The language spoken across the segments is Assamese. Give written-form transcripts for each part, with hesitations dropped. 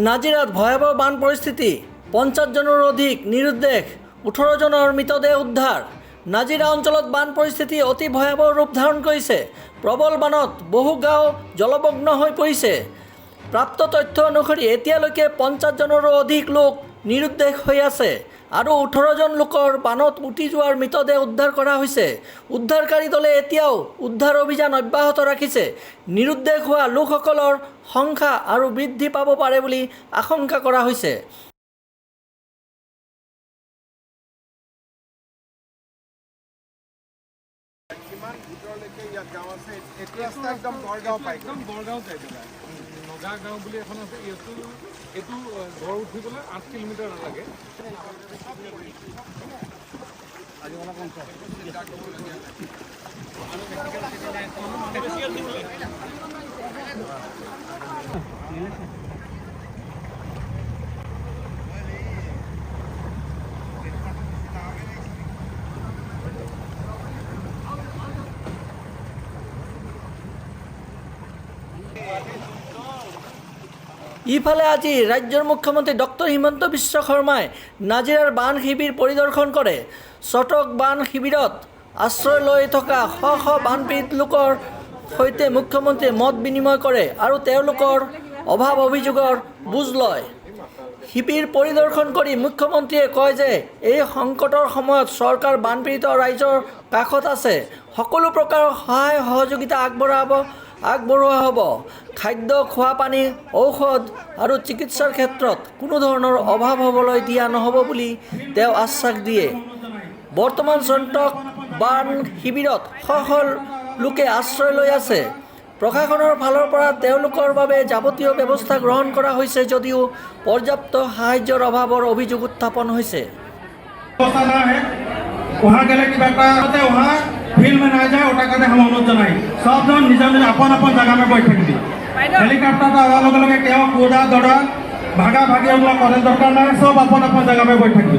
নাজিৰাত ভয়াবহ বান পৰিস্থিতি 50 জনৰ অধিক নিৰুদ্দেশ 18 জনৰ মৃতদেহ উদ্ধাৰ। নাজিৰা অঞ্চলত বান পৰিস্থিতি অতি ভয়াবহ ৰূপ ধাৰণ কৰিছে। প্ৰবল বানত বহু গাঁও জলমগ্ন হৈ পৰিছে। প্ৰাপ্ত তথ্য অনুসৰি এতিয়ালৈকে 50 জনৰো অধিক লোক নিৰুদ্দেশ হৈ আছে আৰু 18 জন লোকৰ বানত উটি যোৱাৰ মৃতদেহ উদ্ধাৰ কৰা হৈছে। উদ্ধাৰকাৰী দলে এতিয়াও উদ্ধাৰ অভিযান অব্যাহত ৰাখিছে। নিৰুদ্দেশ হোৱা লোকসকলৰ সংখ্যা আৰু বৃদ্ধি পাব পাৰে বুলি আশংকা কৰা হৈছে। নগা গাঁও বুলি এখন আছে, এইটো ঘৰ উঠিবলৈ 8 কিলোমিটাৰ নালাগে। ইফালে আজি ৰাজ্যৰ মুখ্যমন্ত্ৰী ডক্টৰ হিমন্ত বিশ্ব শৰ্মাই নাজিৰাৰ বান শিবিৰ পৰিদৰ্শন কৰে। চটক বান শিবিৰত আশ্ৰয় লৈ থকা শ শ বানপীড়িত লোকৰ সৈতে মুখ্যমন্ত্ৰীয়ে মত বিনিময় কৰে আৰু তেওঁলোকৰ অভাৱ অভিযোগৰ বুজ লয়। শিবিৰ পৰিদৰ্শন কৰি মুখ্যমন্ত্ৰীয়ে কয় যে এই সংকটৰ সময়ত চৰকাৰ বানপীড়িত ৰাইজৰ কাষত আছে। সকলো প্ৰকাৰৰ সহায় সহযোগিতা আগবঢ়োৱা হ'ব। খাদ্য, খোৱা পানী, ঔষধ আৰু চিকিৎসাৰ ক্ষেত্ৰত কোনো ধৰণৰ অভাৱ হ'বলৈ দিয়া নহ'ব বুলি তেওঁ আশ্বাস দিয়ে। বৰ্তমান চটক বান শিবিৰত শ শ লোকে আশ্ৰয় লৈ আছে। প্ৰশাসনৰ ফালৰ পৰা তেওঁলোকৰ বাবে যাৱতীয় ব্যৱস্থা গ্ৰহণ কৰা হৈছে যদিও পৰ্যাপ্ত সাহায্যৰ অভাৱৰ অভিযোগ উত্থাপন হৈছে। फील्ड में ना जाए उठा करते हम अनुरोध जनाई सब जन निज निज अपन अपन जगह में बैठ थी हेलिकप्टर तो आवा लगे लगे क्या कूदा दौड़ा भागा भागी करे दरकार ना सब अपन अपन जगह में बैठ थी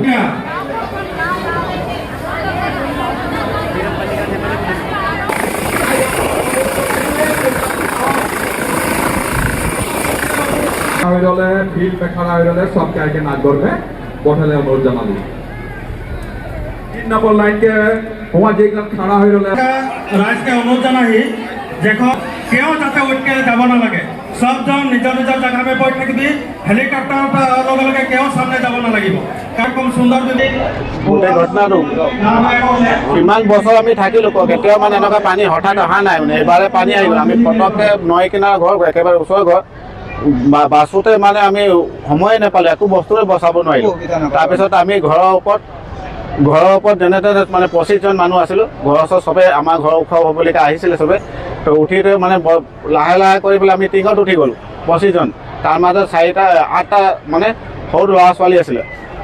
ফিল্ড পেখানা সবকে আগে নাক করবে পঠালে অনুরোধ জানাবো। 3 নম্বর লাইনকে খাড়া হয়ে গেলে রাজকে অনুরোধ জানাই দেখো কেউ যাতে উঠকে যাব না লাগে সবজন নিজ নিজ জায়গা में बैठ থাকবি হেলিকপ্টার লগে লগে কেউ সামনে যাব না লাগিব কারণ সুন্দর গোটেই ঘটনাটো ইমান বছৰ আমি থাকিলোঁ কেতিয়াও মানে এনেকুৱা পানী হঠাৎ অহা নাই। মানে এইবাৰে পানী আহিব আমি পটককৈ নৈ কিনাৰ ঘৰ একেবাৰে ওচৰৰ ঘৰ বাছতে মানে আমি সময়ে নাপালোঁ, একো বস্তুৰে বচাব নোৱাৰিলোঁ। তাৰপিছত আমি ঘৰৰ ওপৰত যেনে তেনে মানে 25 জন মানুহ আছিলোঁ। ঘৰৰ ওচৰত চবে আমাৰ ঘৰৰ ওখ হ'বলৈকে আহিছিলে চবে। তো উঠি মানে লাহে লাহে কৰি পেলাই আমি টিঙত উঠি গ'লোঁ 25 জন। তাৰ মাজত 8টা মানে সৰু ল'ৰা ছোৱালী আছিলে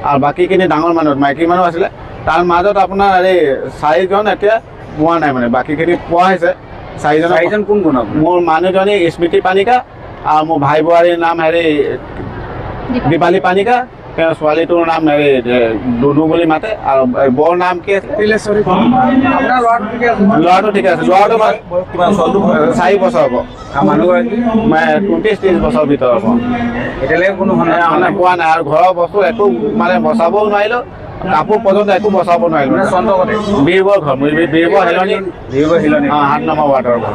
আৰু বাকীখিনি ডাঙৰ মানুহ মাইকী মানুহ আছিলে। তাৰ মাজত আপোনাৰ এই 4 জন এতিয়া পোৱা নাই, মানে বাকীখিনি পোৱা হৈছে। 4জন কোন কোন? মোৰ মানুহজনী স্মৃতি পানিকা আৰু মোৰ ভাই বোৱাৰীৰ নাম দীপালী পানিকা, তেওঁৰ ছোৱালীটোৰ নাম দুনু বুলি মাতে আৰু বৰ নাম কি আছে? ল'ৰাটো ঠিকে আছে। ল'ৰাটো 4 বছৰ হ'ব। মানুহগৰাকী 29-30 বছৰ ভিতৰত হ'ব। এতিয়ালৈকে কোনো পোৱা নাই আৰু ঘৰৰ বস্তু একো মানে বচাবও নোৱাৰিলোঁ, কাপোৰ পৰ্যন্ত একো বচাব নোৱাৰিলোঁ। বীৰবৰ ঘৰ, বীৰবৰ হিলনি 7 নম্বৰ ৱাৰ্ডৰ ঘৰ।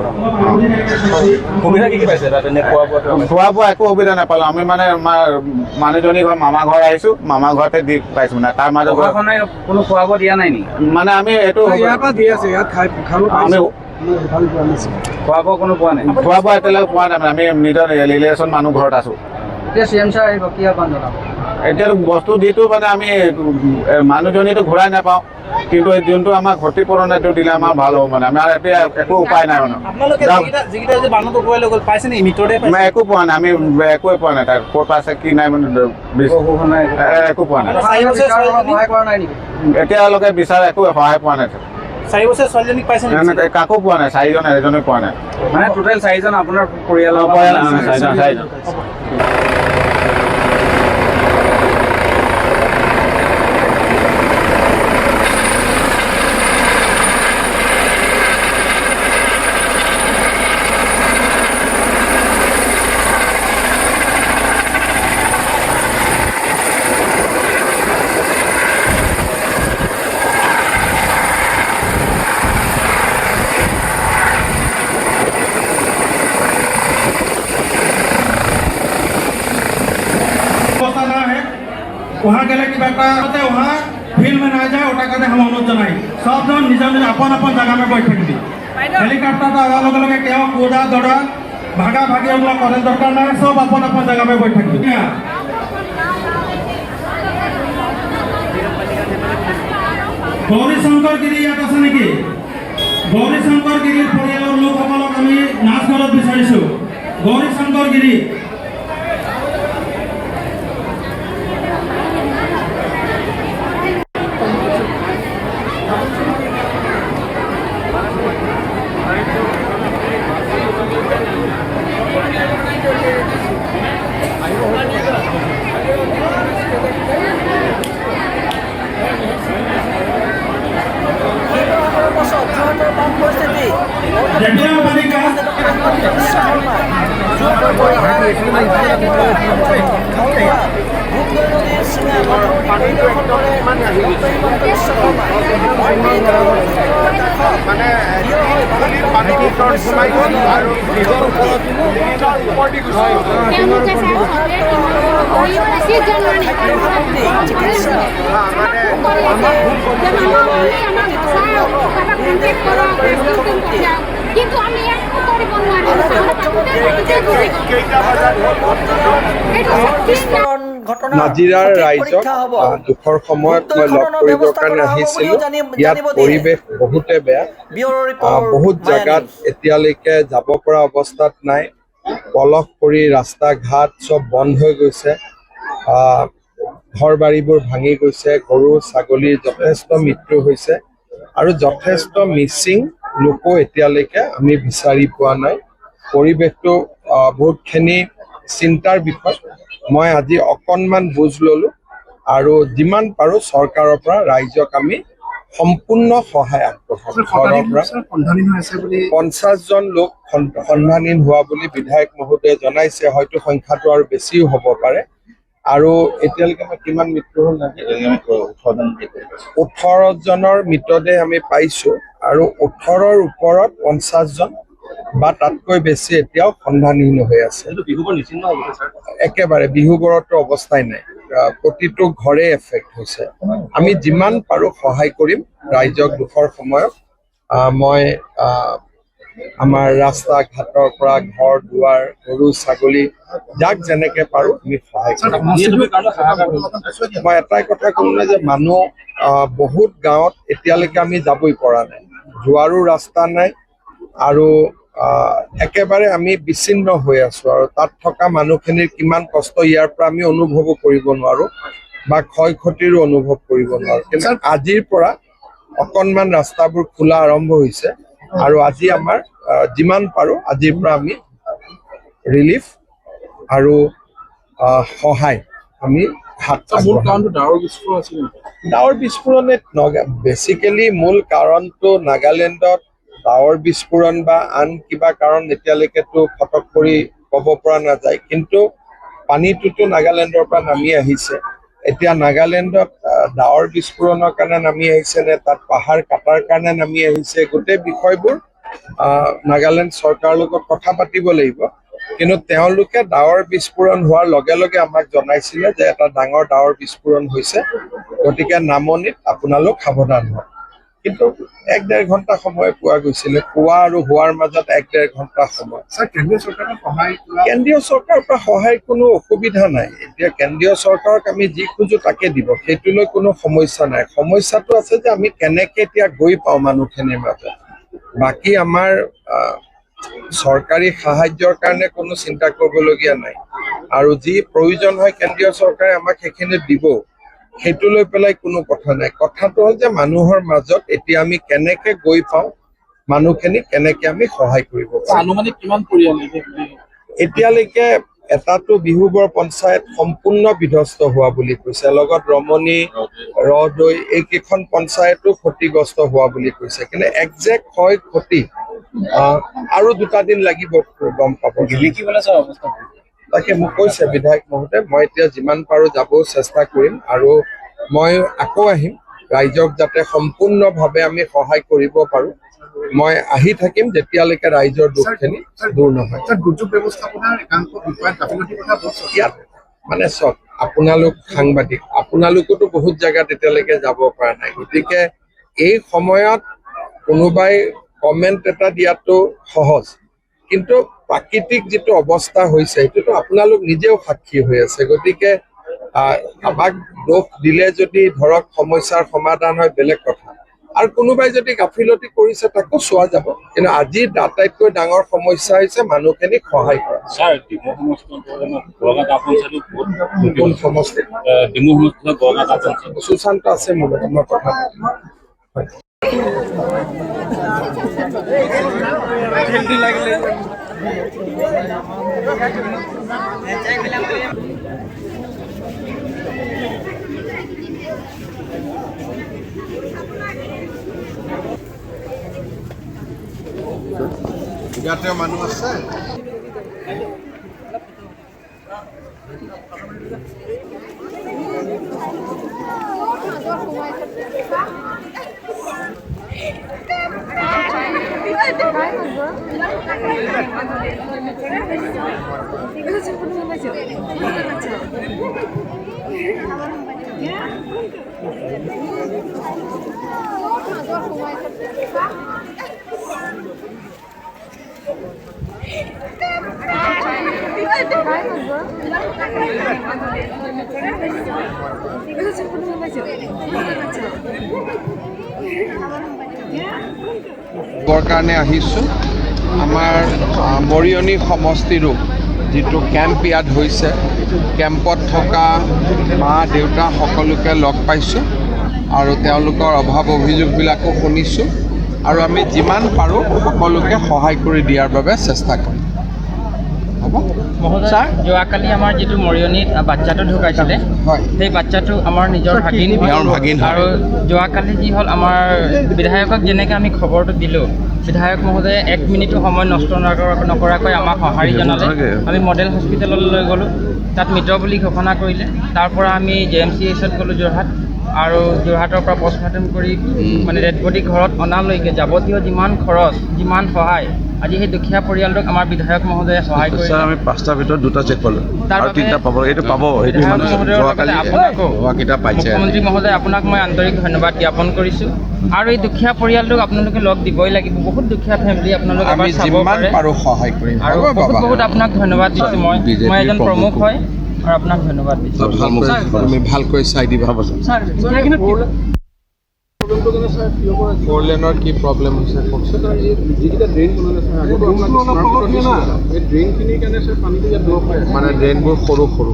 সুবিধা কি পাইছে তাত? খোৱা বোৱা একো সুবিধা নাপালোঁ। আমি মানে আমাৰ মানুহজনী ঘৰ মামা ঘৰ আহিছোঁ, মামা ঘৰতে দি পাইছোঁ। মানে তাৰ মাজত কোনো খোৱা বোৱা দিয়া নাই নেকি? মানে আমি এইটো আমি খোৱা বোৱা কোনো পোৱা নাই। খোৱা বোৱা এতিয়ালৈকে পোৱা নাই। আমি নিজৰ ৰিলেশ্যন মানুহ ঘৰত আছোঁ। এতিয়া বস্তু দিটো মানে আমি মানুহজনীটো ঘূৰাই নাপাওঁ, কিন্তু যোনটো আমাৰ ক্ষতিপূৰণ এইটো দিলে আমাৰ ভাল হ'ব। মানে আমাৰ এতিয়া একো উপায় নাই। মানে একো পোৱা নাই, আমি একোৱে পোৱা নাই। তাক ক'ত পাইছে কি নাই মানে একো পোৱা নাই। এতিয়ালৈকে বিচাৰ একো সহায় পোৱা নাই। 4 বছৰ ছোৱালীজনীক পাইছে কাকো পোৱা নাই। 4জন এজনে পোৱা নাই। মানে টোটেল 4জন আপোনাৰ পৰিয়ালৰ 4জন। वहाँ गले कि वहाँ फील्ड में ना जाए ओटा कहते हम अनुरोध जनाई सब जन निज निज अपन अपन जगह में बैठ थी हेलिकप्टर आवार लगे लगे क्या कूदा दौड़ा भागा भागी करे दरकार ना सब अपन अपन जगह में बैठ थी गौरीशंकर गिरी याद আছে নেকি गौरीशंकर गिरी परियाলৰ লোকসকলক আমি নাচঘৰত বিচাৰিছো गौरीशंकर गिरी जटिल बालिका কিন্তু আমি একটু কৰিব নোৱাৰিম নাজিৰাৰ ৰাইজক দুখৰ সময়ত মই লগ কৰিবৰ কাৰণে আহিছিলো ইয়াত পৰিৱেশ বহুতে বেয়া বহুত জাগাত এতিয়ালৈকে যাব পৰা অৱস্থাত নাই পলস কৰি ৰাস্তা ঘাট চব বন্ধ হৈ গৈছে ঘৰ বাৰীবোৰ ভাঙি গৈছে গৰু ছাগলীৰ যথেষ্ট মৃত্যু হৈছে আৰু যথেষ্ট মিচিং লোকো এতিয়ালৈকে আমি বিচাৰি পোৱা নাই পৰিৱেশটো বহুতখিনি চিন্তাৰ বিষয় মই আজি অকণমান বুজ ললো আৰু যিমান পাৰো চৰকাৰৰ পৰা ৰাইজক আমি সম্পূৰ্ণ সহায় আগবঢ়াম ঘৰৰ পৰা 50 জন লোক সন্ধানহীন হোৱা বুলি বিধায়ক মহোদয়ে জনাইছে হয়তো সংখ্যাটো আৰু বেছিও হ'ব পাৰে আৰু এতিয়ালৈকে মই কিমান মৃত্যু হ'ল নাকি 18 জনৰ মৃতদেহ আমি পাইছো আৰু 18ৰ ওপৰত 50 জন বা তাতকৈ বেছি এতিয়াও সন্ধানহীন হৈ আছে একেবাৰে বিহুবোৰতো অৱস্থাই নাই প্ৰতিটো ঘৰে এফেক্ট হৈছে আমি যিমান পাৰো সহায় কৰিম ৰাইজক দুখৰ সময়ত মই আমাৰ ৰাস্তা ঘাটৰ পৰা ঘৰ দুৱাৰ গৰু ছাগলী যাক যেনেকে পাৰো আমি সহায় কৰিম মই এটাই কথা ক'লো যে মানুহ বহুত গাঁৱত এতিয়ালৈকে আমি যাবই পৰা নাই যোৱাৰো ৰাস্তা নাই আৰু একেবাৰে আমি বিচ্ছিন্ন হৈ আছো আৰু তাত থকা মানুহখিনিৰ কিমান কষ্ট ইয়াৰ পৰা আমি অনুভৱ কৰিব নোৱাৰো বা ক্ষয় ক্ষতিৰো অনুভৱ কৰিব নোৱাৰো কিন্তু আজিৰ পৰা অকণমান ৰাস্তাবোৰ খোলা আৰম্ভ হৈছে আৰু আজি আমাৰ যিমান পাৰো আজিৰ পৰা আমি ৰিলিফ আৰু সহায় আমি ডাৱৰ বিস্ফোৰণে বেচিকেলি মূল কাৰণটো নাগালেণ্ডত ডাৱৰ বিস্ফোৰণ বা আন কিবা কাৰণ এতিয়ালৈকেতো ফটক কৰি ক'ব পৰা নাযায় কিন্তু পানীটোতো নাগালেণ্ডৰ পৰা নামি আহিছে এতিয়া নাগালেণ্ডত ডাৱৰ বিস্ফোৰণৰ কাৰণে নামি আহিছে নে তাত পাহাৰ কাটাৰ কাৰণে নামি আহিছে গোটেই বিষয়বোৰ নাগালেণ্ড চৰকাৰৰ লগত কথা পাতিব লাগিব কিন্তু তেওঁলোকে ডাৱৰ বিস্ফোৰণ হোৱাৰ লগে লগে আমাক জনাইছিলে যে এটা ডাঙৰ ডাৱৰ বিস্ফোৰণ হৈছে গতিকে নামনিত আপোনালোক সাৱধান হওক কিন্তু 1-1.5 ঘণ্টা সময় পোৱা গৈছিলে পুৱা আৰু হোৱাৰ মাজত 1-1.5 ঘণ্টা সময় কেন্দ্ৰীয় চৰকাৰৰ পৰা সহায় কোনো অসুবিধা নাই এতিয়া কেন্দ্ৰীয় চৰকাৰক আমি যি খোজো তাকে দিব সেইটোলৈ কোনো সমস্যা নাই সমস্যাটো আছে যে আমি কেনেকে এতিয়া গৈ পাওঁ মানুহখিনিৰ মাজত বাকী আমাৰ চৰকাৰী সাহায্যৰ কাৰণে কোনো চিন্তা কৰিবলগীয়া নাই আৰু যি প্ৰয়োজন হয় কেন্দ্ৰীয় চৰকাৰে আমাক সেইখিনি দিব সেইটো লৈ পেলাই কোনো কথা নাই কথাটো হ'ল যে মানুহৰ মাজত এতিয়া আমি কেনেকে গৈ পাওঁ মানুহখিনি কেনেকে আমি সহায় কৰিব পাৰোঁ আনুমানিক কিমান পৰিয়াল এতিয়ালৈকে এটাটো বিহুবৰ পঞ্চায়ত সম্পূৰ্ণ বিধ্বস্ত হোৱা বুলি কৈছে লগত ৰমণী ৰদৈ এইকেইখন পঞ্চায়তো ক্ষতিগ্ৰস্ত হোৱা বুলি কৈছে কিন্তু একজেক্ট হয় ক্ষতি আৰু 2টা দিন লাগিব গম পাব তাকে মোক কৈছে বিধায়ক মহোদয় মই এতিয়া যিমান পাৰো যাব চেষ্টা কৰিম আৰু মই আকৌ আহিম ৰাইজক যাতে সম্পূৰ্ণভাৱে আমি সহায় কৰিব পাৰো মই আহি থাকিম যেতিয়ালৈকে ৰাইজৰ দুখখিনি দূৰ নহয় দুৰ্যোগ ব্যৱস্থাপনাৰ একাংশ বিষয়ত গাফিলতিৰ কথা মানে চব আপোনালোক সাংবাদিক, আপোনালোকোতো বহুত জেগাত এতিয়ালৈকে যাব পৰা নাই, গতিকে এই সময়ত কোনোবাই কমেণ্ট এটা দিয়াটো সহজ, কিন্তু প্ৰাকৃতিক যিটো অৱস্থা হৈছে সেইটোতো আপোনালোক নিজেও সাক্ষী হৈ আছে। গতিকে আমাক দোষ দিলে যদি ধৰক সমস্যাৰ সমাধান হয় বেলেগ কথা, আৰু কোনোবাই যদি গাফিলতি কৰিছে তাকো চোৱা যাব, কিন্তু আজি আটাইতকৈ ডাঙৰ সমস্যা হৈছে মানুহখিনিক সহায় কৰা। কোন সমষ্টি? সুশান্ত আছে মোৰ লগত, মই কথা ইয়াতে মানুহ আছে। কাৰণে আহিছোঁ আমাৰ মৰিয়নি সমষ্টিৰো যিটো কেম্প ইয়াত হৈছে, কেম্পত থকা মা দেউতা সকলোকে লগ পাইছোঁ আৰু তেওঁলোকৰ অভাৱ অভিযোগবিলাকো শুনিছোঁ, আৰু আমি যিমান পাৰোঁ সকলোকে সহায় কৰি দিয়াৰ বাবে চেষ্টা কৰিম। হ'ব মহোদয়, যোৱাকালি আমাৰ যিটো মৰিয়নিত বাচ্চাটো ঢুকাইছিলে, হয়, সেই বাচ্চাটো আমাৰ নিজৰ ভাগিন, আৰু যোৱাকালি কি হ'ল, আমাৰ বিধায়কক যেনেকৈ আমি খবৰটো দিলোঁ, বিধায়ক মহোদয়ে 1 মিনিটো সময় নষ্ট নকৰাকৈ আমাক সঁহাৰি জনালে। আমি মডেল হস্পিটেললৈ লৈ গ'লোঁ, তাত মৃত বুলি ঘোষণা কৰিলে। তাৰ পৰা আমি JMCHত গ'লোঁ যোৰহাট, আৰু যোৰহাটৰ পৰা পষ্টমৰ্টেম কৰি মানে ডেড বডি ঘৰত অনালৈকে যাৱতীয় যিমান খৰচ, যিমান সহায়, আজি সেই দুখীয়া পৰিয়ালটোক আমাৰ বিধায়ক মহোদয়ে সহায় কৰিছে। আমি 5টাৰ ভিতৰত 2টা চেক কৰিলোঁ, তাৰ আৰু 3টা পাব, এইটো পাব, সেইটো বিধায়ক মহোদয়ৰ লগতে আপোনাকো, হোৱাকেইটা পাইছে। মুখ্যমন্ত্ৰী মহোদয়, আপোনাক মই আন্তৰিক ধন্যবাদ জ্ঞাপন কৰিছোঁ। আৰু এই দুখীয়া পৰিয়ালটোক আপোনালোকে লগ দিবই লাগিব, বহুত দুখীয়া ফেমিলি, আপোনালোকে আমি এবাৰ চাব যিমান পাৰে। পাৰোঁ সহায় কৰিম। আৰু বহুত আপোনাক ধন্যবাদ দিছোঁ। মই এজন প্ৰমুখ হয় আৰু আপোনাক ধন্যবাদ দিছোঁ। তুমি ভালকৈ চাই দিবা। হ'ব ছাৰ। ফ'ৰ লেনৰ কি প্ৰব্লেম হৈছে কওকচোন। মানে ড্ৰেইনবোৰ সৰু সৰু,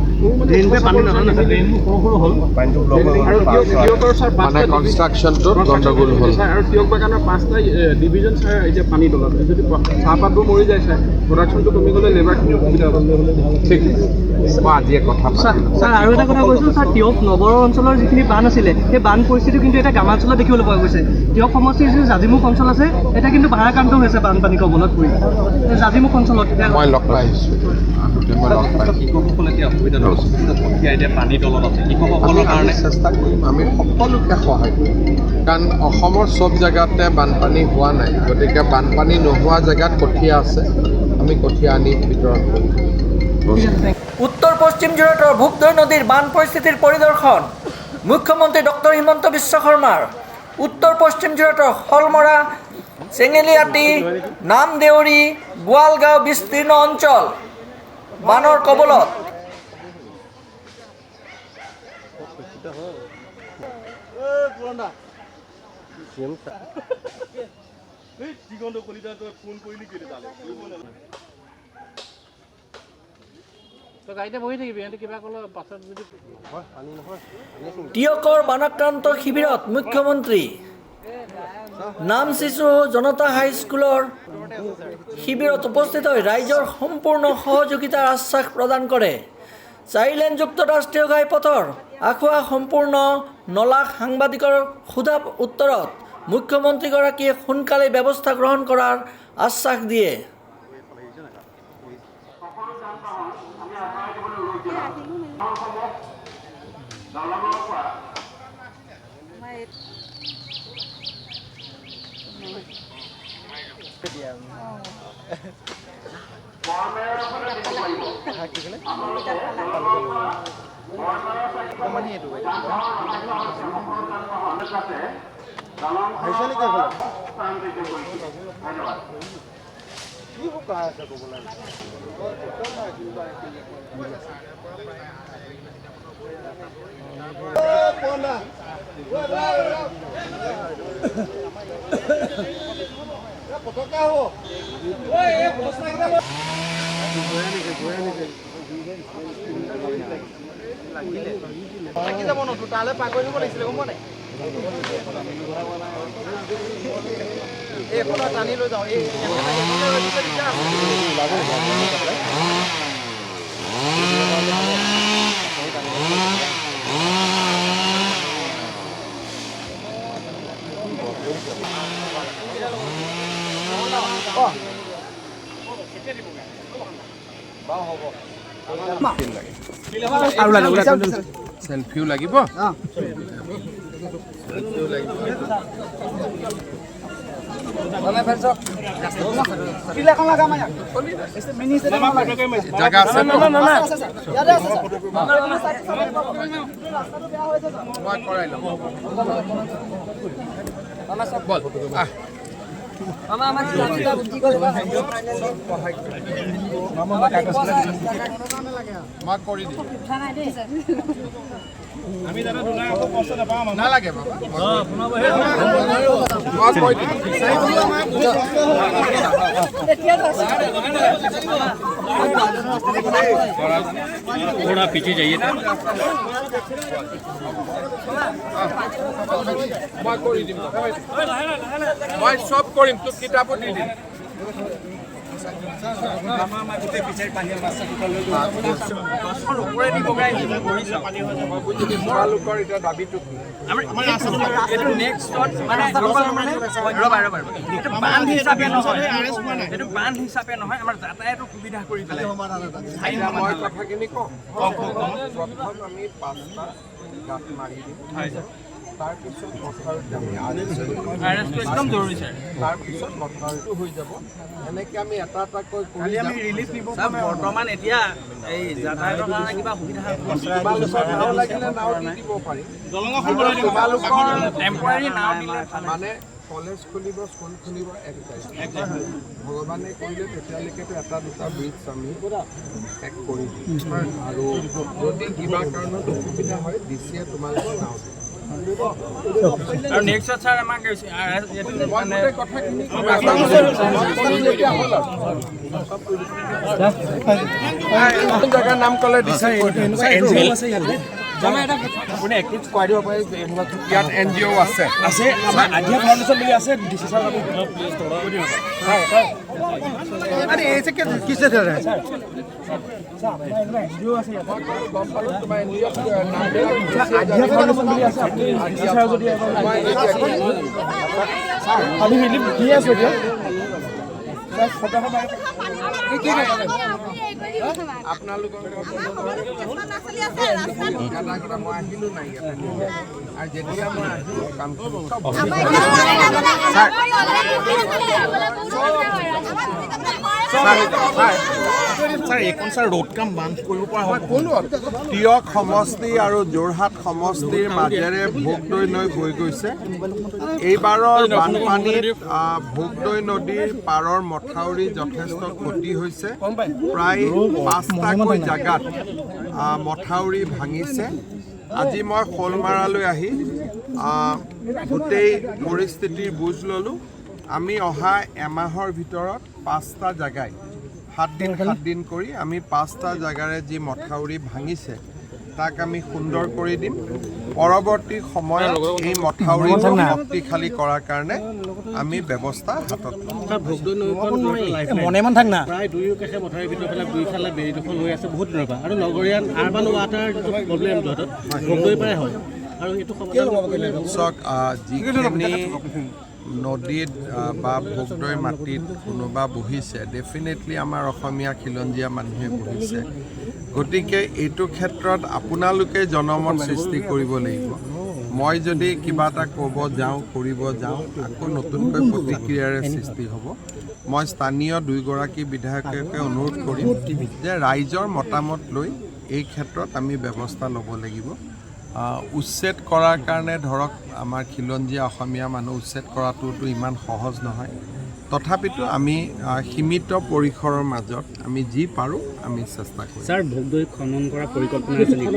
মানে কনষ্ট্ৰাকশ্যনটোত গণ্ডগোল হ'ল। আৰু তিয়ক বাগানৰ 5টা ডিভিজন ছাৰ এতিয়া পানী তলত, যদি চাহপাতবোৰ মৰি যায় ছাৰ, প্ৰডাকশ্যনটো কমি গ'লে লেবাৰখিনি সুবিধা হ'ব। ঠিক, মই আজিয়ে কথা পাতিম। ছাৰ আৰু এটা কথা কৈছোঁ ছাৰ, তিয়ক নগৰ অঞ্চলৰ যিখিনি বান আছিলে, সেই বান পৰিস্থিতি কিন্তু এটা গ্ৰামাঞ্চলত দেখিবলৈ পোৱা গৈছে। তিয়ক সমষ্টিৰ যিটো জাজিমুখ অঞ্চল আছে, এটা কিন্তু ভাৰাক্ৰান্ত হৈছে বানপানী কবলত পৰি। জাজিমুখ অঞ্চলত মই লগ পাই আহিছোঁ, কৃষকসকল এতিয়া অসুবিধা হৈছে, কঠীয়া এতিয়া পানীৰ তলত আছে, কৃষকসকলৰ কাৰণে চেষ্টা কৰিম, আমি সকলোকে সহায় কৰিম, কাৰণ অসমৰ চব জেগাতে বানপানী হোৱা নাই, গতিকে বানপানী নোহোৱা জেগাত কঠীয়া আছে, আমি কঠীয়া আনি বিতৰণ কৰিম। উত্তৰ পশ্চিম যোৰহাটৰ ভোগদৈ নদীৰ বান পৰিস্থিতিৰ পৰিদৰ্শন মুখ্যমন্ত্ৰী ডক্টৰ হিমন্ত বিশ্ব শৰ্মাৰ। উত্তৰ পশ্চিম যোৰহাটৰ শলমৰা, চেঙেলীআটি, নামদেউৰী, গোৱালগাঁও বিস্তীৰ্ণ অঞ্চল বানৰ কবলত। তিয়কৰ বানাক্ৰান্ত শিবিৰত মুখ্যমন্ত্ৰী। নামচিচু জনতা হাইস্কুলৰ শিবিৰত উপস্থিত হৈ ৰাইজৰ সম্পূৰ্ণ সহযোগিতাৰ আশ্বাস প্ৰদান কৰে। 4 লেনযুক্ত ৰাষ্ট্ৰীয় ঘাইপথৰ আখুৱা সম্পূৰ্ণ নলাক সাংবাদিকৰ সোধা উত্তৰত মুখ্যমন্ত্ৰীগৰাকীয়ে সোনকালে ব্যৱস্থা গ্ৰহণ কৰাৰ আশ্বাস দিয়ে। চেলফিও লাগিব জাগা আছে মই কৰাই ল'ম বল মই কৰি দিম নালাগে বাবা মই কৈ দিম थोड़ा पीछे जाइए था মই কৰি দিম মই চব কৰিম তোক কিতাপো দি দিম তোমালোকৰ এতিয়া দাবীটো কি बांध हिसापे নহয় আমাৰ যাতায়াতৰ সুবিধা কৰি পেলাই মই কথাখিনি কওঁ প্ৰথম আমি 5টা গাঁত মাৰি দিম তাৰপিছত মথাউৰিটো আমি একদম জৰুৰী ছাৰ তাৰপিছত মথাউৰিটো হৈ যাব এনেকৈ আমি এটা এটাকৈ কৰি আমি ৰিলিফ নিব বৰ্তমান এতিয়া এই যাতায়াতৰ কাৰণে কিবা সুবিধা তোমালোকৰ নাও লাগিলে নাও দি দিব পাৰিম তোমালোকৰ টেম্পৰাৰী নাও দিলে মানে কলেজ খুলিব স্কুল খুলিব 1 তাৰিখ ভগৱানে কৰিলে তেতিয়ালৈকেতো এটা দুটা ব্ৰিজ আমি শেষ কৰি দিম আৰু যদি কিবা কাৰণত অসুবিধা হয় ডিচিয়ে তোমালোকৰ নাও দিব আৰু নেক্সট ছাৰ আমাক কথাখিনি জেগাৰ নাম ক'লে ইয়াত NGO আছে আমি ৰিলিফ দি আছো এতিয়া আপোনালোকৰ মই আহিলো নাই আৰু যেতিয়া মই আহিলো কাম ৰোড কাম বান্ধ কৰিব পৰা হয় তিয়ক সমষ্টি আৰু যোৰহাট সমষ্টিৰ মাজেৰে ভোগদৈ নৈ বৈ গৈছে এইবাৰৰ বানপানীত ভোগদৈ নদীৰ পাৰৰ মথাউৰি যথেষ্ট ক্ষতি হৈছে প্ৰায় 5টাকৈ জাগাত মথাউৰি ভাঙিছে আজি মই শোলমাৰালৈ আহি গোটেই পৰিস্থিতিৰ বুজ ল'লোঁ আমি অহা এমাহৰ ভিতৰত 5টা জাগাই 7 দিন কৰি আমি 5টা জাগাৰে যি মথাউৰি ভাঙিছে তাক আমি সুন্দৰ কৰি দিম পৰৱৰ্তী সময়ত এই মথাউৰি শক্তিশালী কৰাৰ কাৰণে আমি ব্যৱস্থা হাতত মনে মন থাক না প্ৰায় দুয়ো কাষে মথাউৰিৰ ভিতৰফালে দুইফালে বেৰিডোখৰ হৈ আছে বহুত দিনৰ পৰা আৰু নগৰীয়া আৰবান ৱাটাৰ যিটো প্ৰব্লেম হাতত ভোগদৈৰ পৰাই হয় আৰু এইটো চাওক যিখিনি নদীত বা ভোগদৈৰ মাটিত কোনোবা বহিছে ডেফিনেটলি আমাৰ অসমীয়া খিলঞ্জীয়া মানুহে বহিছে গতিকে এইটো ক্ষেত্ৰত আপোনালোকে জনমত সৃষ্টি কৰিব লাগিব মই যদি কিবা এটা ক'ব যাওঁ কৰিব যাওঁ আকৌ নতুনকৈ প্ৰতিক্ৰিয়াৰে সৃষ্টি হ'ব মই স্থানীয় 2গৰাকী বিধায়ককে অনুৰোধ কৰিম যে ৰাইজৰ মতামত লৈ এই ক্ষেত্ৰত আমি ব্যৱস্থা ল'ব লাগিব উচ্ছেদ কৰাৰ কাৰণে ধৰক আমাৰ খিলঞ্জীয়া অসমীয়া মানুহ উচ্ছেদ কৰাটোতো ইমান সহজ নহয় তথাপিতো আমি সীমিত পৰিসৰৰ মাজত আমি যি পাৰোঁ আমি চেষ্টা কৰিম স্যাৰ ভোগদৈ খনন কৰা পৰিকল্পনা আছে নেকি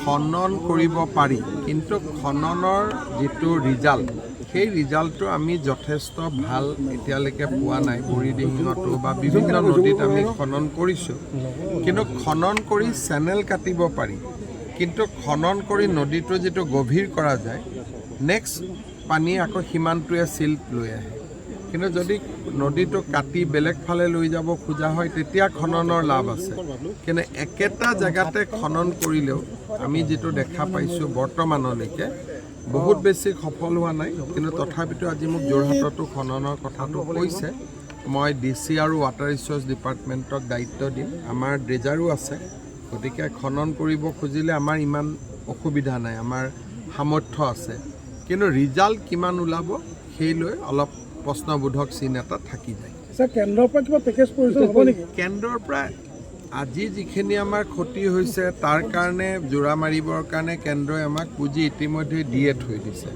খনন কৰিব পাৰি কিন্তু খননৰ যিটো ৰিজাল্ট সেই ৰিজাল্টটো আমি যথেষ্ট ভাল এতিয়ালৈকে পোৱা নাই বুঢ়ীদিহিঙতো বা বিভিন্ন নদীত আমি খনন কৰিছোঁ কিন্তু খনন কৰি চেনেল কাটিব পাৰি কিন্তু খনন কৰি নদীটো যিটো গভীৰ কৰা যায় নেক্সট পানী আকৌ সীমান্তটোৱে চিল্ট লৈ আহে কিন্তু যদি নদীটো কাটি বেলেগ ফালে লৈ যাব খোজা হয় তেতিয়া খননৰ লাভ আছে কিন্তু একেটা জেগাতে খনন কৰিলেও আমি যিটো দেখা পাইছোঁ বৰ্তমানলৈকে বহুত বেছি সফল হোৱা নাই কিন্তু তথাপিতো আজি মোক যোৰহাটতো খননৰ কথাটো কৈছে মই DC আৰু ৱাটাৰ ৰিচোৰ্চ ডিপাৰ্টমেণ্টক দায়িত্ব দিম আমাৰ ড্ৰেজাৰো আছে গতিকে খনন কৰিব খুজিলে আমাৰ ইমান অসুবিধা নাই আমাৰ সামৰ্থ্য আছে কিন্তু ৰিজাল্ট কিমান ওলাব সেই লৈ অলপ প্ৰশ্নবোধক চিন এটা থাকি যায় স্যাৰ কেন্দ্ৰৰ পৰা কিবা পেকেজ প্ৰয়োজন হ'ব নেকি কেন্দ্ৰৰ পৰা আজি যিখিনি আমাৰ ক্ষতি হৈছে তাৰ কাৰণে জোৰা মাৰিবৰ কাৰণে কেন্দ্ৰই আমাক পুঁজি ইতিমধ্যে দিয়ে থৈ দিছে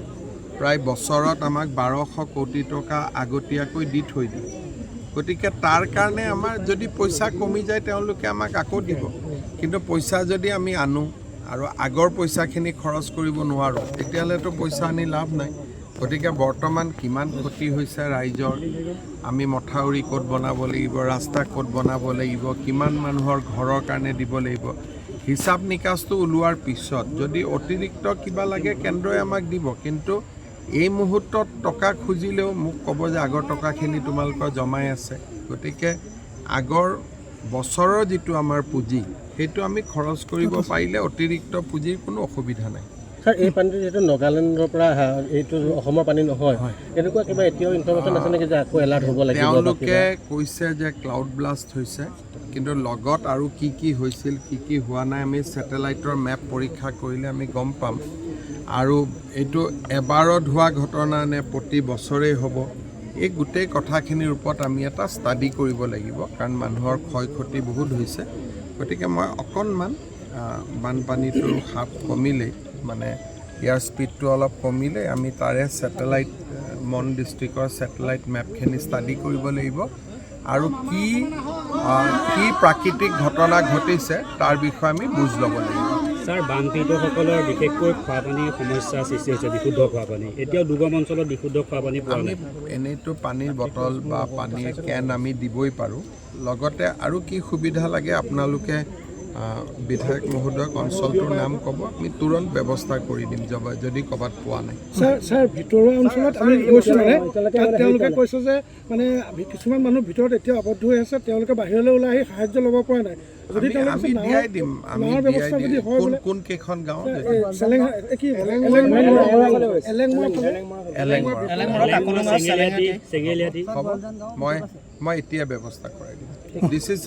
প্ৰায় বছৰত আমাক 1200 কোটি টকা আগতীয়াকৈ দি থৈ দিয়ে গতিকে তাৰ কাৰণে আমাৰ যদি পইচা কমি যায় তেওঁলোকে আমাক আকৌ দিব কিন্তু পইচা যদি আমি আনো আৰু আগৰ পইচাখিনি খৰচ কৰিব নোৱাৰোঁ তেতিয়াহ'লেতো পইচা আনি লাভ নাই গতিকে বৰ্তমান কিমান ক্ষতি হৈছে ৰাইজৰ আমি মথাউৰি ক'ত বনাব লাগিব ৰাস্তা ক'ত বনাব লাগিব কিমান মানুহৰ ঘৰৰ কাৰণে দিব লাগিব হিচাপ নিকাচটো ওলোৱাৰ পিছত যদি অতিৰিক্ত কিবা লাগে কেন্দ্ৰই আমাক দিব কিন্তু এই মুহূৰ্তত টকা খুজিলেও মোক ক'ব যে আগৰ টকাখিনি তোমালোকৰ জমাই আছে গতিকে আগৰ বছৰৰ যিটো আমাৰ পুঁজি সেইটো আমি খৰচ কৰিব পাৰিলে অতিৰিক্ত পুঁজিৰ কোনো অসুবিধা নাই স্যাৰ এই পানীটো যিহেতু নাগালেণ্ডৰ পৰা আহা এইটো অসমৰ পানী নহয় এনেকুৱা কিবা এতিয়াও ইনফৰমেশ্যন আছে নেকি যে আকৌ এলাৰ্ট হ'ব লাগিব তেওঁলোকে কৈছে যে ক্লাউড ব্লাষ্ট হৈছে কিন্তু লগত আৰু কি হৈছিল কি হোৱা নাই আমি ছেটেলাইটৰ মেপ পৰীক্ষা কৰিলে আমি গম পাম আৰু এইটো এবাৰত হোৱা ঘটনা নে প্ৰতি বছৰেই হ'ব এই গোটেই কথাখিনিৰ ওপৰত আমি এটা ষ্টাডি কৰিব লাগিব কাৰণ মানুহৰ ক্ষয় ক্ষতি বহুত হৈছে গতিকে মই অকণমান বানপানীটোৰ হাপ কমিলেই মানে ইয়াৰ স্পীডটো অলপ কমিলে আমি তাৰে ছেটেলাইট মন ডিষ্ট্ৰিক্টৰ ছেটেলাইট মেপখিনি ষ্টাডি কৰিব লাগিব আৰু কি প্ৰাকৃতিক ঘটনা ঘটিছে তাৰ বিষয়ে আমি বুজ ল'ব লাগিব স্যাৰ বানপীড়িতসকলৰ বিশেষকৈ খোৱাপানীৰ সমস্যা সৃষ্টি হৈছে বিশুদ্ধ খোৱাপানী এতিয়াও দুৰ্গম অঞ্চলত বিশুদ্ধ খোৱাপানী পোৱা নাই এনেইতো পানীৰ বটল বা পানীৰ কেন আমি দিবই পাৰোঁ লগতে আৰু কি সুবিধা লাগে আপোনালোকে বিধায়ক মহোদয়ক অঞ্চলটোৰ নাম ক'ব আমি তুৰন্ত ব্যৱস্থা কৰি দিম যদি ক'ৰবাত পোৱা নাই স্যাৰ ভিতৰুৱা অঞ্চলত আমি গৈছোঁ মানে তাত তেওঁলোকে কৈছে যে মানে কিছুমান মানুহ ভিতৰত এতিয়া আবদ্ধ হৈ আছে তেওঁলোকে বাহিৰলৈ ওলাই আহি সাহায্য ল'ব পৰা নাই যদি আমি দিয়াই দিম কোন কেইখন গাঁও মই এতিয়া ব্যৱস্থা কৰাই দিম দিছ ইজ